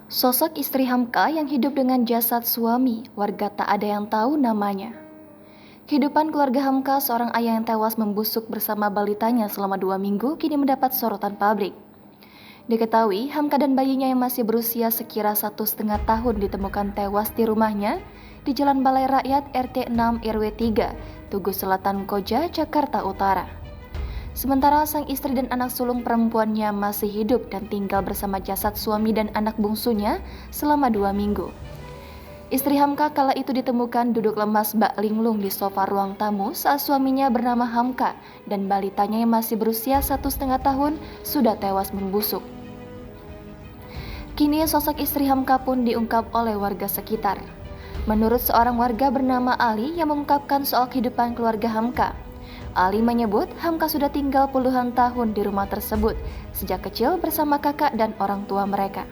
Sosok istri Hamka yang hidup dengan jasad suami, warga tak ada yang tahu namanya. Kehidupan keluarga Hamka, seorang ayah yang tewas membusuk bersama balitanya selama 2 minggu, kini mendapat sorotan publik. Diketahui, Hamka dan bayinya yang masih berusia sekira 1,5 tahun ditemukan tewas di rumahnya di Jalan Balai Rakyat RT 6 RW 3, Tugu Selatan Koja, Jakarta Utara. Sementara sang istri dan anak sulung perempuannya masih hidup dan tinggal bersama jasad suami dan anak bungsunya selama 2 minggu. Istri Hamka kala itu ditemukan duduk lemas bak linglung di sofa ruang tamu saat suaminya bernama Hamka dan balitanya yang masih berusia 1,5 tahun sudah tewas membusuk. Kini sosok istri Hamka pun diungkap oleh warga sekitar. Menurut seorang warga bernama Ali yang mengungkapkan soal kehidupan keluarga Hamka, Ali menyebut Hamka sudah tinggal puluhan tahun di rumah tersebut sejak kecil bersama kakak dan orang tua mereka.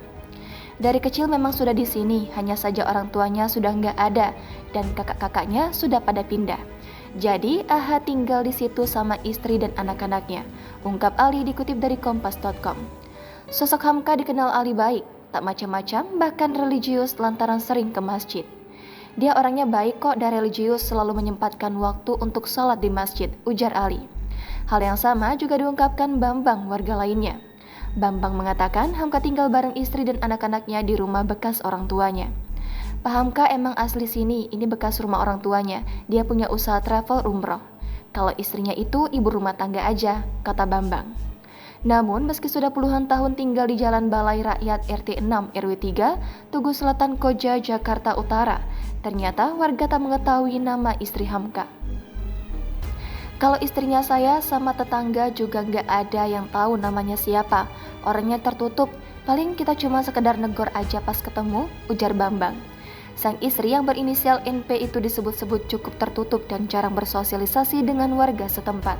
Dari kecil memang sudah di sini, hanya saja orang tuanya sudah nggak ada dan kakak-kakaknya sudah pada pindah. Jadi Aha tinggal di situ sama istri dan anak-anaknya, ungkap Ali dikutip dari kompas.com. Sosok Hamka dikenal Ali baik, tak macam-macam, bahkan religius lantaran sering ke masjid. Dia orangnya baik kok dan religius, selalu menyempatkan waktu untuk sholat di masjid, ujar Ali. Hal yang sama juga diungkapkan Bambang, warga lainnya. Bambang mengatakan Hamka tinggal bareng istri dan anak-anaknya di rumah bekas orang tuanya. Pak Hamka emang asli sini, ini bekas rumah orang tuanya. Dia punya usaha travel umroh. Kalau istrinya itu ibu rumah tangga aja, kata Bambang. Namun, meski sudah puluhan tahun tinggal di Jalan Balai Rakyat RT 6 RW 3, Tugu Selatan Koja, Jakarta Utara, ternyata warga tak mengetahui nama istri Hamka. Kalau istrinya saya sama tetangga juga nggak ada yang tahu namanya siapa. Orangnya tertutup, paling kita cuma sekedar negor aja pas ketemu, ujar Bambang. Sang istri yang berinisial NP itu disebut-sebut cukup tertutup dan jarang bersosialisasi dengan warga setempat.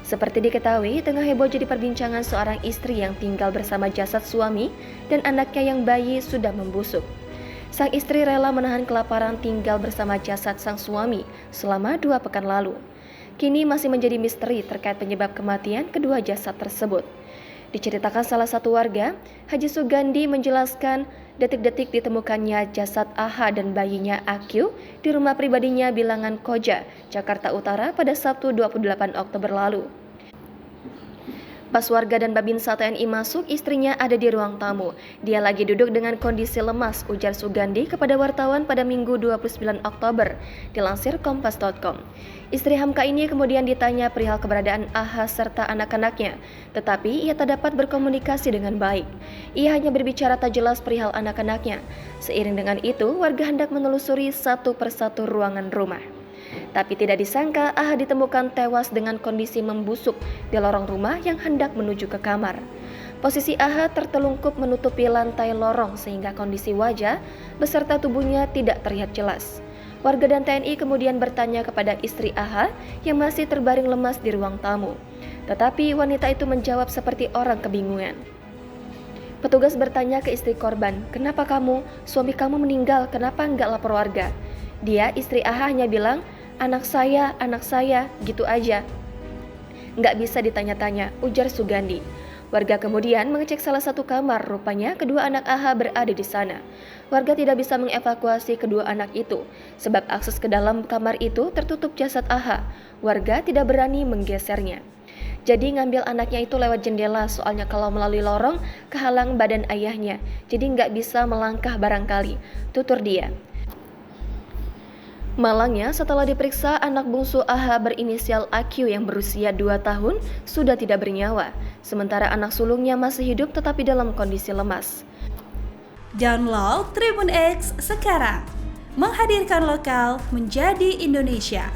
Seperti diketahui, tengah heboh jadi perbincangan seorang istri yang tinggal bersama jasad suami dan anaknya yang bayi sudah membusuk. Sang istri rela menahan kelaparan tinggal bersama jasad sang suami selama 2 pekan lalu. Kini masih menjadi misteri terkait penyebab kematian kedua jasad tersebut. Diceritakan salah satu warga, Haji Sugandi menjelaskan detik-detik ditemukannya jasad Aha dan bayinya Akyu di rumah pribadinya Bilangan Koja, Jakarta Utara pada Sabtu 28 Oktober lalu. Pas warga dan Babinsa TNI masuk, istrinya ada di ruang tamu. Dia lagi duduk dengan kondisi lemas, ujar Sugandi kepada wartawan pada Minggu 29 Oktober, dilansir kompas.com. Istri Hamka ini kemudian ditanya perihal keberadaan Aha serta anak-anaknya, tetapi ia tak dapat berkomunikasi dengan baik. Ia hanya berbicara tak jelas perihal anak-anaknya. Seiring dengan itu, warga hendak menelusuri satu persatu ruangan rumah. Tapi tidak disangka Aha ditemukan tewas dengan kondisi membusuk di lorong rumah yang hendak menuju ke kamar. Posisi Aha tertelungkup menutupi lantai lorong sehingga kondisi wajah beserta tubuhnya tidak terlihat jelas. Warga dan TNI kemudian bertanya kepada istri Aha yang masih terbaring lemas di ruang tamu. Tetapi wanita itu menjawab seperti orang kebingungan. Petugas bertanya ke istri korban, "Kenapa kamu? Suami kamu meninggal, kenapa enggak lapor warga?" Dia, istri Aha, hanya bilang, anak saya, gitu aja. Nggak bisa ditanya-tanya, ujar Sugandi. Warga kemudian mengecek salah satu kamar, rupanya kedua anak Aha berada di sana. Warga tidak bisa mengevakuasi kedua anak itu, sebab akses ke dalam kamar itu tertutup jasad Aha. Warga tidak berani menggesernya. Jadi ngambil anaknya itu lewat jendela, soalnya kalau melalui lorong kehalang badan ayahnya, jadi nggak bisa melangkah barangkali, tutur dia. Malangnya, setelah diperiksa, anak bungsu Aha berinisial AQ yang berusia 2 tahun sudah tidak bernyawa, sementara anak sulungnya masih hidup tetapi dalam kondisi lemas. Download Tribun X sekarang, menghadirkan lokal menjadi Indonesia.